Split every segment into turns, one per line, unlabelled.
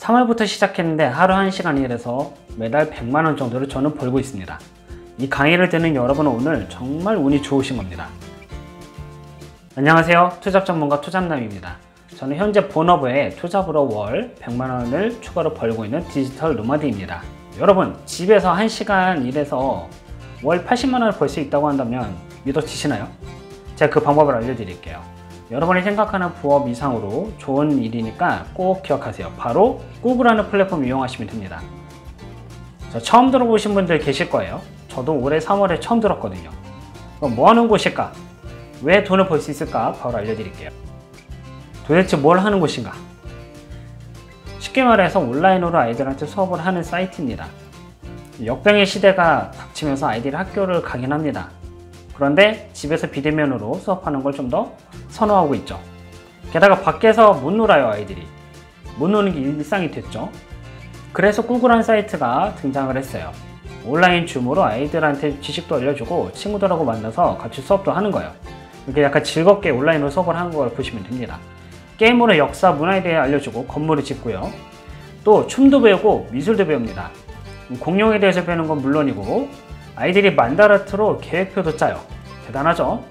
3월부터 시작했는데 하루 1시간 일해서 매달 100만원 정도를 저는 벌고 있습니다. 이 강의를 듣는 여러분은 오늘 정말 운이 좋으신 겁니다. 안녕하세요. 투잡 전문가 투잡남입니다. 저는 현재 본업에 투잡으로 월 100만원을 추가로 벌고 있는 디지털 노마드입니다. 여러분, 집에서 1시간 일해서 월 80만원을 벌 수 있다고 한다면 믿어지시나요? 제가 그 방법을 알려드릴게요. 여러분이 생각하는 부업 이상으로 좋은 일이니까 꼭 기억하세요. 바로 꾸구라는 플랫폼 이용하시면 됩니다. 처음 들어보신 분들 계실 거예요. 저도 올해 3월에 처음 들었거든요. 그럼 뭐 하는 곳일까? 왜 돈을 벌 수 있을까? 바로 알려드릴게요. 도대체 뭘 하는 곳인가? 쉽게 말해서 온라인으로 아이들한테 수업을 하는 사이트입니다. 역병의 시대가 닥치면서 아이들이 학교를 가긴 합니다. 그런데 집에서 비대면으로 수업하는 걸 좀 더 선호하고 있죠. 게다가 밖에서 못 놀아요. 아이들이 못 노는 게 일상이 됐죠. 그래서 꾸구라는 사이트가 등장을 했어요. 온라인 줌으로 아이들한테 지식도 알려주고 친구들하고 만나서 같이 수업도 하는 거예요. 이렇게 약간 즐겁게 온라인으로 수업을 하는 걸 보시면 됩니다. 게임으로 역사, 문화에 대해 알려주고 건물을 짓고요. 또 춤도 배우고 미술도 배웁니다. 공룡에 대해서 배우는 건 물론이고 아이들이 만다르트로 계획표도 짜요. 대단하죠?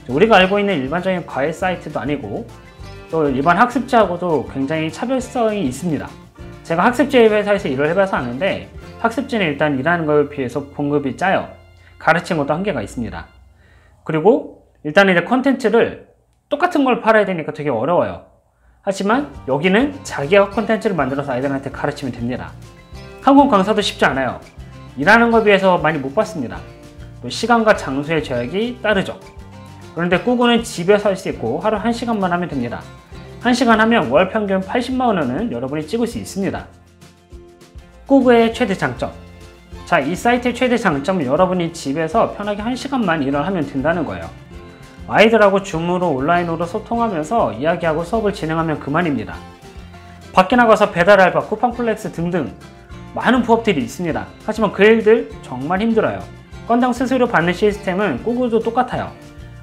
우리가 알고 있는 일반적인 과외 사이트도 아니고 또 일반 학습지하고도 굉장히 차별성이 있습니다. 제가 학습지 회사에서 일을 해봐서 아는데 학습지는 일단 일하는 걸 비해서 봉급이 짜요. 가르치는 것도 한계가 있습니다. 그리고 일단 이제 컨텐츠를 똑같은 걸 팔아야 되니까 되게 어려워요. 하지만 여기는 자기가 컨텐츠를 만들어서 아이들한테 가르치면 됩니다. 한국 강사도 쉽지 않아요. 일하는 것에 비해서 많이 못 받습니다. 또 시간과 장소의 제약이 따르죠. 그런데 꾸구는 집에서 할 수 있고 하루 1시간만 하면 됩니다. 1시간 하면 월 평균 80만원은 여러분이 찍을 수 있습니다. 꾸구의 최대 장점. 자, 이 사이트의 최대 장점은 여러분이 집에서 편하게 1시간만 일을 하면 된다는 거예요. 아이들하고 줌으로 온라인으로 소통하면서 이야기하고 수업을 진행하면 그만입니다. 밖에 나가서 배달 알바, 쿠팡 플렉스 등등 많은 부업들이 있습니다. 하지만 그 일들 정말 힘들어요. 건당 수수료 받는 시스템은 꾸구도 똑같아요.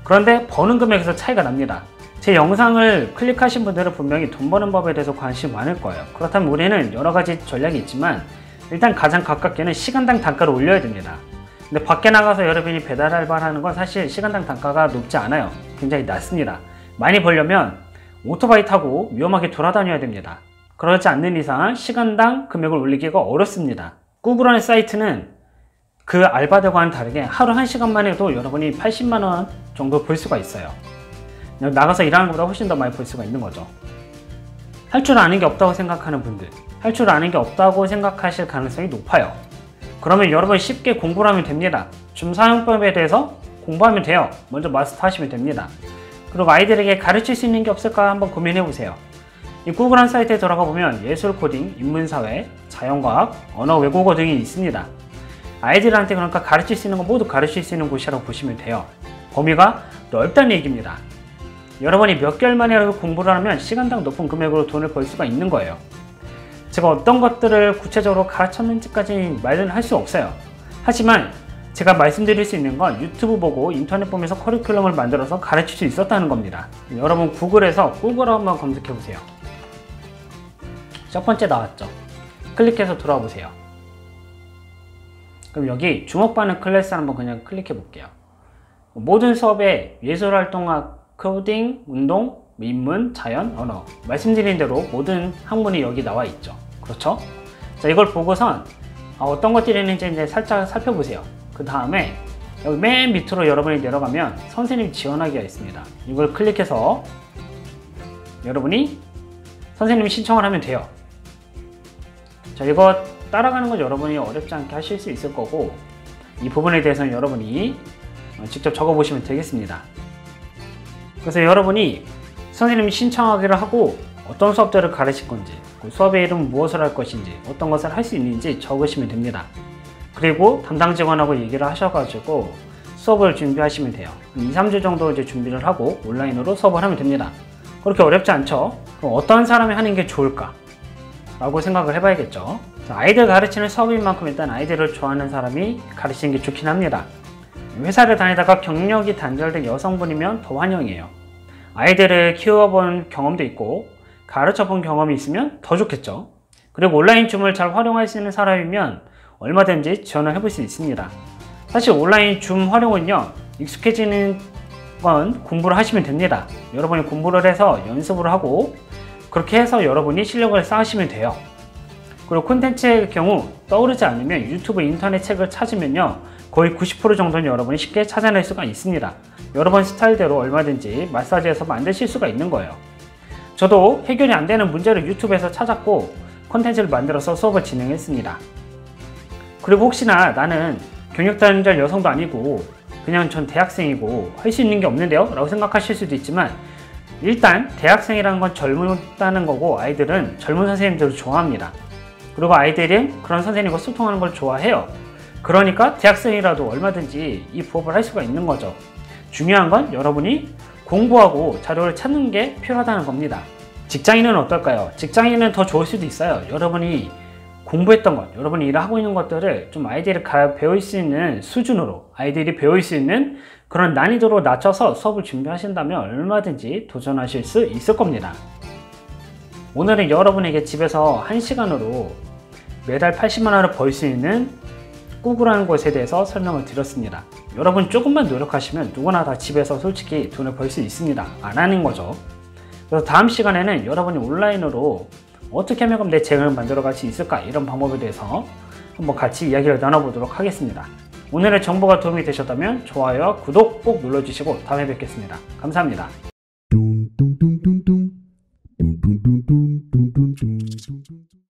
그런데 버는 금액에서 차이가 납니다. 제 영상을 클릭하신 분들은 분명히 돈 버는 법에 대해서 관심이 많을 거예요. 그렇다면 우리는 여러 가지 전략이 있지만 일단 가장 가깝게는 시간당 단가를 올려야 됩니다. 근데 밖에 나가서 여러분이 배달 알바를 하는 건 사실 시간당 단가가 높지 않아요. 굉장히 낮습니다. 많이 벌려면 오토바이 타고 위험하게 돌아다녀야 됩니다. 그렇지 않는 이상 시간당 금액을 올리기가 어렵습니다. 꾸구라는 사이트는 그 알바들과는 다르게 하루 1시간만 해도 여러분이 80만원 정도 벌 수가 있어요. 나가서 일하는 것보다 훨씬 더 많이 벌 수가 있는 거죠. 할 줄 아는 게 없다고 생각하는 분들, 할 줄 아는 게 없다고 생각하실 가능성이 높아요. 그러면 여러분 쉽게 공부를 하면 됩니다. 줌 사용법에 대해서 공부하면 돼요. 먼저 마스터 하시면 됩니다. 그리고 아이들에게 가르칠 수 있는 게 없을까 한번 고민해 보세요. 이 꾸구라는 사이트에 들어가 보면 예술 코딩, 인문사회, 자연과학, 언어 외국어 등이 있습니다. 아이들한테 그러니까 가르칠 수 있는 거 모두 가르칠 수 있는 곳이라고 보시면 돼요. 범위가 넓다는 얘기입니다. 여러분이 몇 개월 만에 공부를 하면 시간당 높은 금액으로 돈을 벌 수가 있는 거예요. 제가 어떤 것들을 구체적으로 가르쳤는지까지 말은 할 수 없어요. 하지만 제가 말씀드릴 수 있는 건 유튜브 보고 인터넷 보면서 커리큘럼을 만들어서 가르칠 수 있었다는 겁니다. 여러분 구글에서 꾸구라 한번 검색해 보세요. 첫 번째 나왔죠. 클릭해서 들어와 보세요. 그럼 여기 주목받는 클래스 한번 그냥 클릭해 볼게요. 모든 수업에 예술활동학, 코딩, 운동, 인문, 자연, 언어 말씀드린 대로 모든 학문이 여기 나와 있죠. 그렇죠? 자, 이걸 보고선 어떤 것들이 있는지 이제 살짝 살펴보세요. 그 다음에 여기 맨 밑으로 여러분이 내려가면 선생님 지원하기가 있습니다. 이걸 클릭해서 여러분이 선생님 신청을 하면 돼요. 자, 이거 따라가는 건 여러분이 어렵지 않게 하실 수 있을 거고 이 부분에 대해서는 여러분이 직접 적어보시면 되겠습니다. 그래서 여러분이 선생님이 신청하기를 하고 어떤 수업들을 가르칠 건지 그 수업의 이름 무엇을 할 것인지 어떤 것을 할 수 있는지 적으시면 됩니다. 그리고 담당 직원하고 얘기를 하셔가지고 수업을 준비하시면 돼요. 2, 3주 정도 이제 준비를 하고 온라인으로 수업을 하면 됩니다. 그렇게 어렵지 않죠? 그럼 어떤 사람이 하는 게 좋을까? 라고 생각을 해봐야겠죠. 아이들 가르치는 수업인 만큼 일단 아이들을 좋아하는 사람이 가르치는 게 좋긴 합니다. 회사를 다니다가 경력이 단절된 여성분이면 더 환영이에요. 아이들을 키워본 경험도 있고 가르쳐본 경험이 있으면 더 좋겠죠. 그리고 온라인 줌을 잘 활용할 수 있는 사람이면 얼마든지 지원을 해볼 수 있습니다. 사실 온라인 줌 활용은요, 익숙해지는 건 공부를 하시면 됩니다. 여러분이 공부를 해서 연습을 하고 그렇게 해서 여러분이 실력을 쌓으시면 돼요. 그리고 콘텐츠의 경우 떠오르지 않으면 유튜브, 인터넷 책을 찾으면요, 거의 90% 정도는 여러분이 쉽게 찾아낼 수가 있습니다. 여러분 스타일대로 얼마든지 마사지해서 만드실 수가 있는 거예요. 저도 해결이 안 되는 문제를 유튜브에서 찾았고 콘텐츠를 만들어서 수업을 진행했습니다. 그리고 혹시나 나는 경력단절 여성도 아니고 그냥 전 대학생이고 할 수 있는 게 없는데요? 라고 생각하실 수도 있지만, 일단 대학생이라는 건 젊다는 거고 아이들은 젊은 선생님들을 좋아합니다. 그리고 아이들은 그런 선생님과 소통하는 걸 좋아해요. 그러니까 대학생이라도 얼마든지 이 부업을 할 수가 있는 거죠. 중요한 건 여러분이 공부하고 자료를 찾는 게 필요하다는 겁니다. 직장인은 어떨까요? 직장인은 더 좋을 수도 있어요. 여러분이 공부했던 것, 여러분이 일을 하고 있는 것들을 좀 아이들이 배울 수 있는 수준으로, 아이들이 배울 수 있는 그런 난이도로 낮춰서 수업을 준비하신다면 얼마든지 도전하실 수 있을 겁니다. 오늘은 여러분에게 집에서 1시간으로 매달 80만 원을 벌 수 있는 꾸구라는 곳에 대해서 설명을 드렸습니다. 여러분 조금만 노력하시면 누구나 다 집에서 솔직히 돈을 벌 수 있습니다. 안 하는 거죠. 그래서 다음 시간에는 여러분이 온라인으로 어떻게 하면 내 재능을 만들어 갈 수 있을까, 이런 방법에 대해서 한번 같이 이야기를 나눠보도록 하겠습니다. 오늘의 정보가 도움이 되셨다면 좋아요와 구독 꼭 눌러주시고 다음에 뵙겠습니다. 감사합니다.